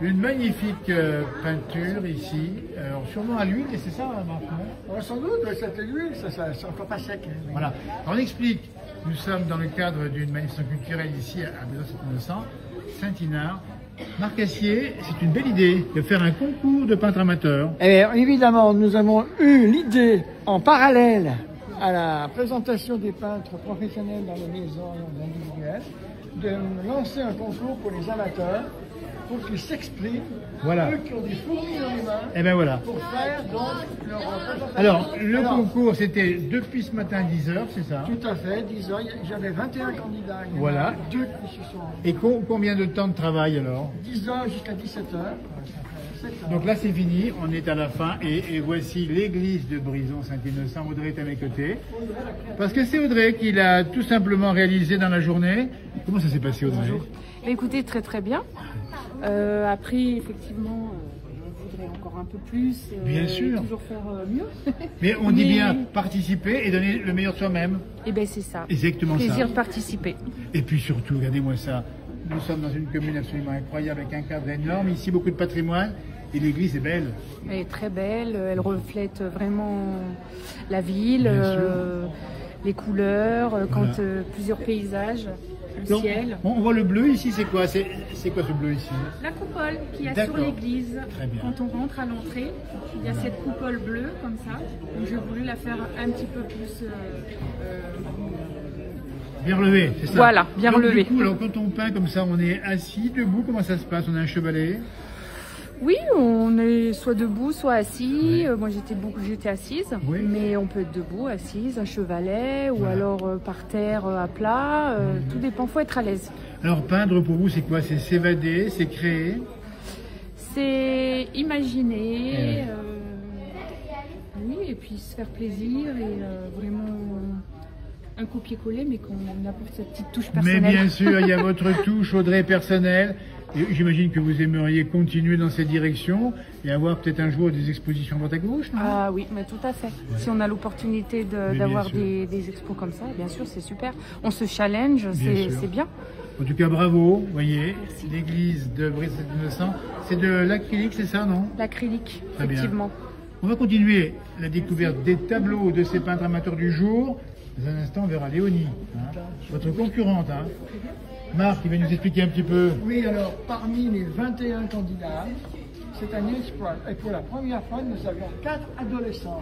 Une magnifique peinture ici, sûrement à l'huile, et c'est ça, Marc? Sans doute, c'est l'huile, ça c'est encore pas sec. Oui. Voilà. Alors, on explique, nous sommes dans le cadre d'une manifestation culturelle ici à Besançon, Saint-Inard. Marc Assier, c'est une belle idée de faire un concours de peintres amateurs. Et évidemment, nous avons eu l'idée en parallèle à la présentation des peintres professionnels dans les maisons individuelles de lancer un concours pour les amateurs pour qu'ils s'expriment, voilà. Eux qui ont des fourmis dans les mains, et ben voilà. pour faire donc leur présentation. Alors, le concours, c'était depuis ce matin 10h, c'est ça? Tout à fait, 10h, j'avais 21 candidats. Voilà. Deux qui se sont... Et combien de temps de travail alors? 10h jusqu'à 17h. Donc là c'est fini, on est à la fin et voici l'église de Brison Saint-Innocent. Audrey est à mes côtés. Parce que c'est Audrey qui l'a tout simplement réalisé dans la journée. Comment ça s'est passé, Audrey? Bonjour. Écoutez, très très bien. Après, effectivement, on voudrait encore un peu plus. Bien sûr. Toujours faire mieux. Mais on dit bien participer et donner le meilleur de soi-même. Et bien c'est ça. Exactement ça. Plaisir de participer. Et puis surtout, regardez-moi ça. Nous sommes dans une commune absolument incroyable avec un cadre énorme. Ici, beaucoup de patrimoine. Et l'église est belle. Elle est très belle. Elle reflète vraiment la ville, les couleurs, plusieurs paysages, le donc, ciel. On voit le bleu ici, c'est quoi? C'est quoi ce bleu ici? La coupole qu'il y a sur l'église. Quand on rentre à l'entrée, il y a cette coupole bleue comme ça. Donc j'ai voulu la faire un petit peu plus... bien relevé, c'est ça? Voilà, bien relevé. Du coup, alors, quand on peint comme ça, on est assis, debout, comment ça se passe? On a un chevalet? Oui, on est soit debout, soit assis. Moi, j'étais assise, mais on peut être debout, assise, un chevalet, ou alors par terre à plat. Tout dépend, faut être à l'aise. Alors, peindre pour vous, c'est quoi? C'est s'évader, c'est créer? C'est imaginer, oui, et puis se faire plaisir et vraiment un copier-coller, mais qu'on apporte cette petite touche personnelle. Mais bien sûr, il y a votre touche, Audrey, personnelle. Et j'imagine que vous aimeriez continuer dans cette direction et avoir peut-être un jour des expositions à droite à gauche, non? Ah oui, mais tout à fait. Si on a l'opportunité d'avoir des expos comme ça, bien sûr, c'est super. On se challenge, c'est bien. En tout cas, bravo, vous voyez, l'église de Brison Saint-Innocent, c'est de l'acrylique, c'est ça, non? L'acrylique, effectivement. On va continuer la découverte des tableaux de ces peintres amateurs du jour. Dans un instant, on verra Léonie, votre concurrente. Marc, il va nous expliquer un petit peu. Oui, alors, parmi les 21 candidats, c'est un exploit. Et pour la première fois, nous avions 4 adolescents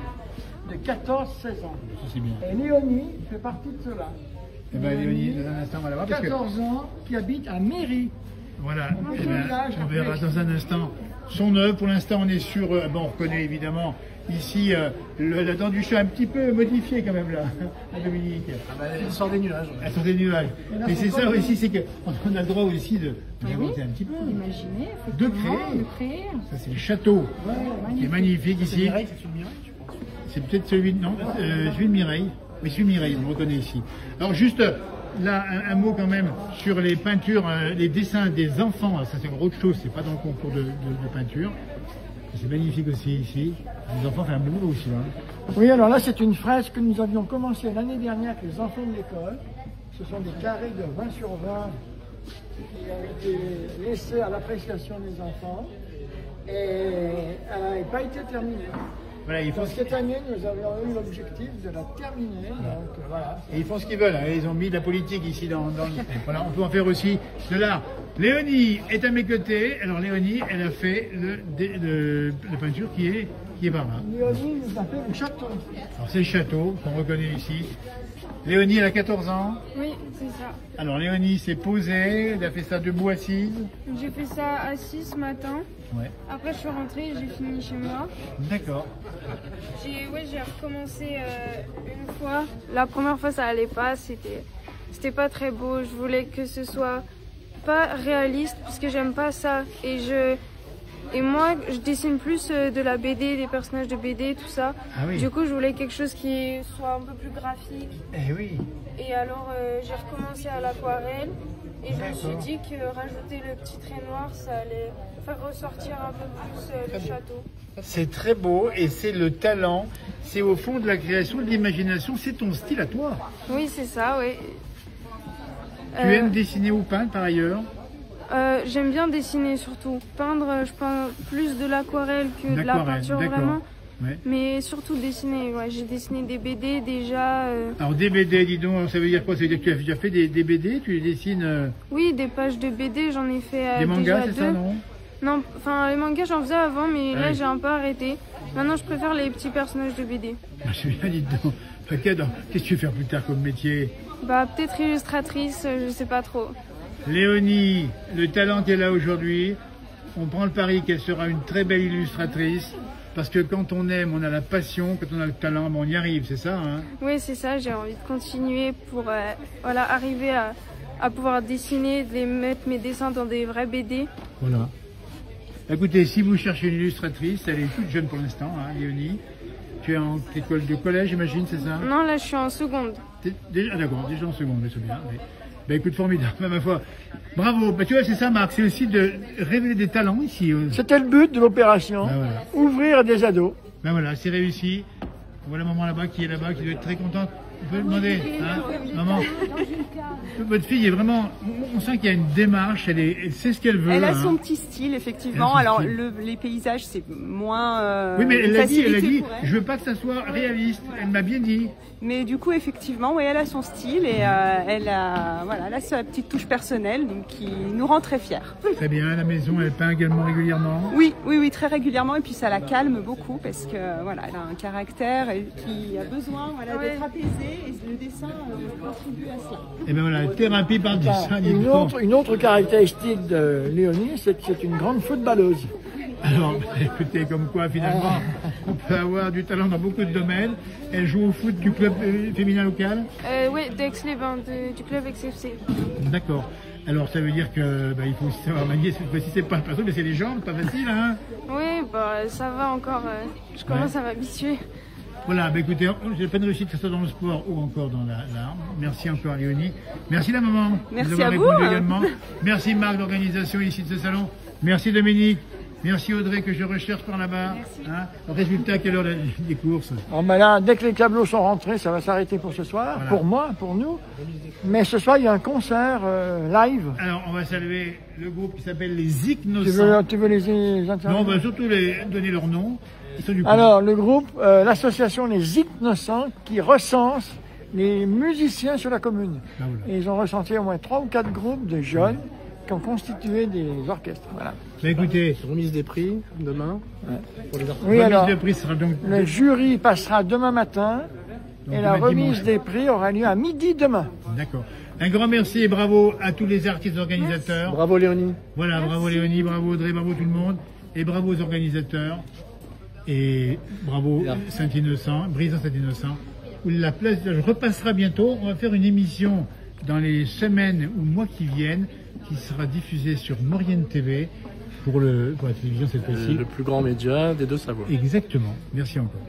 de 14-16 ans. Ça, c'est bien. Et Léonie fait partie de cela. Eh bien, Léonie, dans un instant, on va la voir. 14 ans, qui habite à Mairie. Voilà, on verra dans un instant son œuvre. Pour l'instant, on est sur... on reconnaît évidemment ici la dent du chat un petit peu modifiée quand même là, Dominique. Elle sort des nuages. Elle sort des nuages. Et c'est ça aussi, c'est qu'on a le droit aussi d'inventer un petit peu. D'imaginer, de créer. Ça, c'est le château qui est magnifique ici. C'est peut-être celui de... Non, celui de Mireille. Mais celui de Mireille, on le reconnaît ici. Alors juste... Là, un mot quand même sur les peintures, les dessins des enfants. Ça, c'est autre chose, c'est pas dans le concours de peinture. C'est magnifique aussi ici. Les enfants font un boulot aussi. Oui, alors là, c'est une fresque que nous avions commencé l'année dernière avec les enfants de l'école. Ce sont des carrés de 20 sur 20 qui ont été laissés à l'appréciation des enfants. Et elle n'a pas été terminée. Voilà, donc cette année, nous avions eu l'objectif de la terminer. Donc, voilà. Et ils font ce qu'ils veulent. Ils ont mis de la politique ici dans le... Voilà, on peut en faire aussi de l'art. Léonie est à mes côtés. Alors Léonie, elle a fait la peinture qui est par là. Léonie nous a fait le château. Alors c'est le château qu'on reconnaît ici. Léonie, elle a 14 ans. Oui, c'est ça. Alors Léonie s'est posée, elle a fait ça debout, assise. J'ai fait ça assise ce matin. Ouais. Après, je suis rentrée et j'ai fini chez moi. D'accord. J'ai recommencé une fois. La première fois, ça allait pas. C'était pas très beau. Je voulais que ce soit pas réaliste parce que j'aime pas ça. Et moi, je dessine plus de la BD, des personnages de BD, tout ça. Ah oui. Du coup, je voulais quelque chose qui soit un peu plus graphique. Eh oui. Et alors, j'ai recommencé à l'aquarelle. Et je me suis dit que rajouter le petit trait noir, ça allait faire ressortir un peu plus le château. C'est très beau et c'est le talent. C'est au fond de la création, de l'imagination. C'est ton style à toi. Oui, c'est ça, oui. Tu aimes dessiner ou peindre par ailleurs? J'aime bien dessiner surtout. Peindre, je peins plus de l'aquarelle que de la peinture vraiment. Ouais. Mais surtout dessiner, ouais. J'ai dessiné des BD déjà. Alors des BD, dis donc, ça veut dire quoi? Ça veut dire que tu as déjà fait des BD? Tu les dessines Oui, des pages de BD, j'en ai fait des mangas, c'est ça, non? Non, enfin les mangas j'en faisais avant, mais là j'ai un peu arrêté. Maintenant je préfère les petits personnages de BD. Ah, je suis bien, dis donc. Qu'est-ce que tu veux faire plus tard comme métier? Bah peut-être illustratrice, je sais pas trop. Léonie, le talent qu'elle a aujourd'hui, on prend le pari qu'elle sera une très belle illustratrice. Parce que quand on aime, on a la passion, quand on a le talent, on y arrive, c'est ça, hein? Oui, c'est ça, j'ai envie de continuer pour voilà, arriver à pouvoir dessiner, de mettre mes dessins dans des vrais BD. Voilà. Écoutez, si vous cherchez une illustratrice, elle est toute jeune pour l'instant, hein, Léonie. Tu es en école de collège, j'imagine, c'est ça? Non, là je suis en seconde. Déjà, d'accord, déjà en seconde, c'est bien. Mais... Ben écoute, formidable, ma foi. Bravo. Ben, tu vois, c'est ça, Marc, c'est aussi de révéler des talents ici. C'était le but de l'opération, ben, voilà. Ouvrir à des ados. Ben voilà, c'est réussi. Voilà maman là-bas qui doit être très contente. On peut demander, hein, maman. Votre fille est vraiment, on sent qu'il y a une démarche, elle sait ce qu'elle veut. Elle a son petit style, effectivement. Alors les paysages, c'est moins. Oui, mais elle a dit, je veux pas que ça soit réaliste. Elle m'a bien dit. Mais du coup, effectivement, oui, elle a son style et elle a sa petite touche personnelle, donc qui nous rend très fiers. Très bien, à la maison, elle peint également régulièrement. Oui, très régulièrement, et puis ça la calme beaucoup parce que voilà, elle a un caractère et qui a besoin d'être apaisée, et le dessin contribue à cela. Et bien voilà, thérapie par le dessin. Une autre caractéristique de Léonie, c'est que c'est une grande footballeuse. Alors, écoutez, comme quoi finalement, on peut avoir du talent dans beaucoup de domaines. Elle joue au foot du club féminin local? Oui, d'Aix-les-Bains, du club XFC. D'accord. Alors ça veut dire que il faut aussi savoir manier, cette fois-ci c'est pas le perso, mais c'est les jambes, pas facile, hein? Oui, ça va encore, je commence à m'habituer. Voilà, écoutez, j'ai pas de réussite, que ce soit dans le sport ou encore dans l'art. Merci encore Léonie. Merci la maman. Merci à vous. Également. Merci Marc d'organisation ici de ce salon. Merci Dominique. Merci Audrey que je recherche par là-bas. Hein. Résultat, quelle heure des courses? Là, dès que les tableaux sont rentrés, ça va s'arrêter pour ce soir, voilà. Pour moi, pour nous. Mais ce soir, il y a un concert live. Alors, on va saluer le groupe qui s'appelle les Ignosants. Tu veux les interviewer? Non, on va surtout donner leur nom. Ils sont du Alors, le groupe, l'association Les Ignosants, qui recense les musiciens sur la commune. Ah, voilà. Et ils ont recensé au moins 3 ou 4 groupes de jeunes qui ont constitué des orchestres. Voilà. Écoutez, remise des prix demain. Ouais. Pour les oui, alors, de prix sera donc... le jury passera demain matin donc et la remise des prix aura lieu à midi demain. D'accord. Un grand merci et bravo à tous les artistes organisateurs. Merci. Bravo Léonie. Voilà, merci. Bravo Léonie, bravo Audrey, bravo tout le monde. Et bravo aux organisateurs. Et bravo Saint-Innocent, Brisant Saint-Innocent. Où la place repassera bientôt. On va faire une émission dans les semaines ou mois qui viennent qui sera diffusée sur Maurienne TV pour la télévision cette fois-ci. Le plus grand média des Deux-Savoies. Exactement. Merci encore.